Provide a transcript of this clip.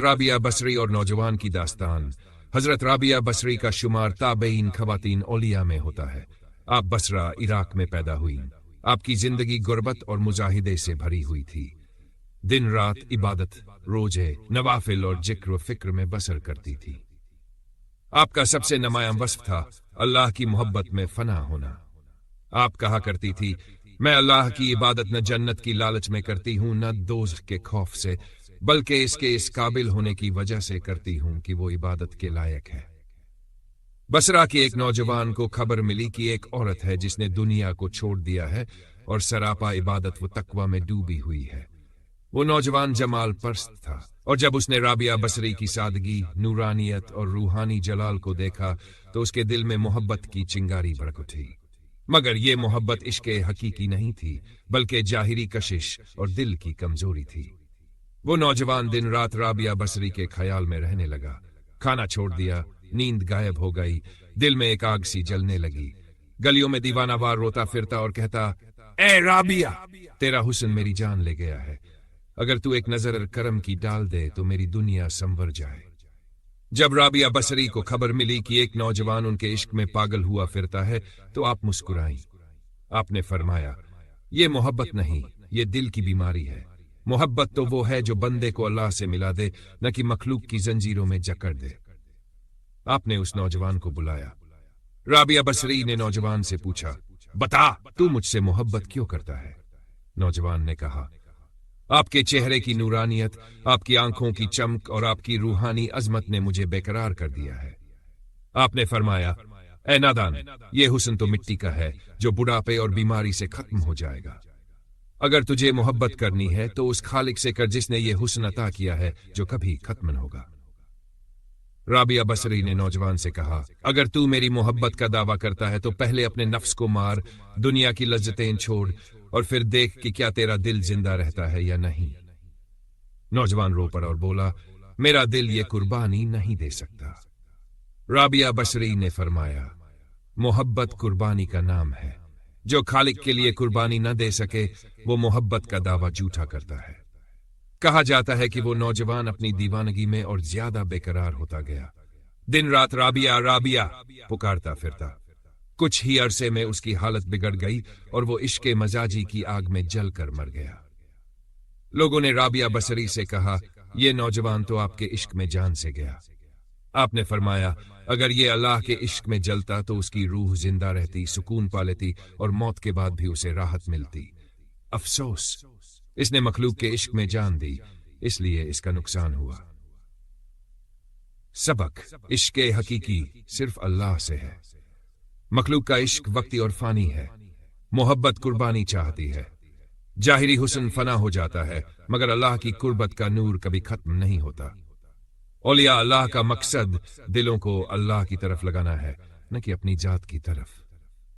رابعہ بصری اور نوجوان کی داستان۔ حضرت رابعہ بصری کا شمار تابعین خواتین اولیاء میں ہوتا ہے۔ آپ بصرہ عراق میں پیدا ہوئی۔ آپ کی زندگی غربت اور مجاہدے سے بھری ہوئی تھی۔ دن رات عبادت، روزے، نوافل اور ذکر و فکر میں بسر کرتی تھی۔ آپ کا سب سے نمایاں وصف تھا اللہ کی محبت میں فنا ہونا۔ آپ کہا کرتی تھی، میں اللہ کی عبادت نہ جنت کی لالچ میں کرتی ہوں، نہ دوزخ کے خوف سے، بلکہ اس قابل ہونے کی وجہ سے کرتی ہوں کہ وہ عبادت کے لائق ہے۔ بصرہ کے ایک نوجوان کو خبر ملی کہ ایک عورت ہے جس نے دنیا کو چھوڑ دیا ہے اور سراپا عبادت و تقوی میں ڈوبی ہوئی ہے۔ وہ نوجوان جمال پرست تھا، اور جب اس نے رابعہ بصری کی سادگی، نورانیت اور روحانی جلال کو دیکھا تو اس کے دل میں محبت کی چنگاری بھڑک اٹھی۔ مگر یہ محبت عشق حقیقی نہیں تھی، بلکہ ظاہری کشش اور دل کی کمزوری تھی۔ وہ نوجوان دن رات رابعہ بصری کے خیال میں رہنے لگا۔ کھانا چھوڑ دیا، نیند غائب ہو گئی، دل میں ایک آگ سی جلنے لگی۔ گلیوں میں دیوانہ وار روتا پھرتا اور کہتا، اے رابعہ، تیرا حسن میری جان لے گیا ہے، اگر تو ایک نظر کرم کی ڈال دے تو میری دنیا سنور جائے۔ جب رابعہ بصری کو خبر ملی کہ ایک نوجوان ان کے عشق میں پاگل ہوا پھرتا ہے تو آپ مسکرائیں۔ آپ نے فرمایا، یہ محبت نہیں، یہ دل کی بیماری ہے۔ محبت تو وہ ہے جو بندے کو اللہ سے ملا دے، نہ کہ مخلوق کی زنجیروں میں جکڑ دے۔ آپ نے اس نوجوان کو بلایا۔ رابعہ بصری نے نوجوان سے پوچھا، بتا، تو مجھ سے محبت کیوں کرتا ہے؟ نوجوان نے کہا، آپ کے چہرے کی نورانیت، آپ کی آنکھوں کی چمک اور آپ کی روحانی عظمت نے مجھے بے قرار کر دیا ہے۔ آپ نے فرمایا، اے نادان، یہ حسن تو مٹی کا ہے جو بڑھاپے اور بیماری سے ختم ہو جائے گا۔ اگر تجھے محبت کرنی ہے تو اس خالق سے کر جس نے یہ حسن عطا کیا ہے جو کبھی ختم نہ ہوگا۔ رابعہ بصری نے نوجوان سے کہا، اگر تو میری محبت کا دعویٰ کرتا ہے تو پہلے اپنے نفس کو مار، دنیا کی لذتیں چھوڑ، اور پھر دیکھ کہ کیا تیرا دل زندہ رہتا ہے یا نہیں۔ نوجوان رو پڑا اور بولا، میرا دل یہ قربانی نہیں دے سکتا۔ رابعہ بصری نے فرمایا، محبت قربانی کا نام ہے، جو خالق کے لیے قربانی نہ دے سکے وہ محبت کا دعویٰ جھوٹا کرتا ہے۔ کہا جاتا ہے کہ وہ نوجوان اپنی دیوانگی میں اور زیادہ بے قرار ہوتا گیا، دن رات رابعہ رابعہ پکارتا پھرتا۔ کچھ ہی عرصے میں اس کی حالت بگڑ گئی اور وہ عشق مزاجی کی آگ میں جل کر مر گیا۔ لوگوں نے رابعہ بصری سے کہا، یہ نوجوان تو آپ کے عشق میں جان سے گیا۔ آپ نے فرمایا، اگر یہ اللہ کے عشق میں جلتا تو اس کی روح زندہ رہتی، سکون پا لیتی اور موت کے بعد بھی اسے راحت ملتی۔ افسوس، اس نے مخلوق کے عشق میں جان دی، اس لیے اس کا نقصان ہوا۔ سبق، عشق حقیقی صرف اللہ سے ہے۔ مخلوق کا عشق وقتی اور فانی ہے، محبت قربانی چاہتی ہے۔ ظاہری حسن فنا ہو جاتا ہے، مگر اللہ کی قربت کا نور کبھی ختم نہیں ہوتا۔ اولیاء اللہ کا مقصد دلوں کو اللہ کی طرف لگانا ہے، نہ کہ اپنی ذات کی طرف۔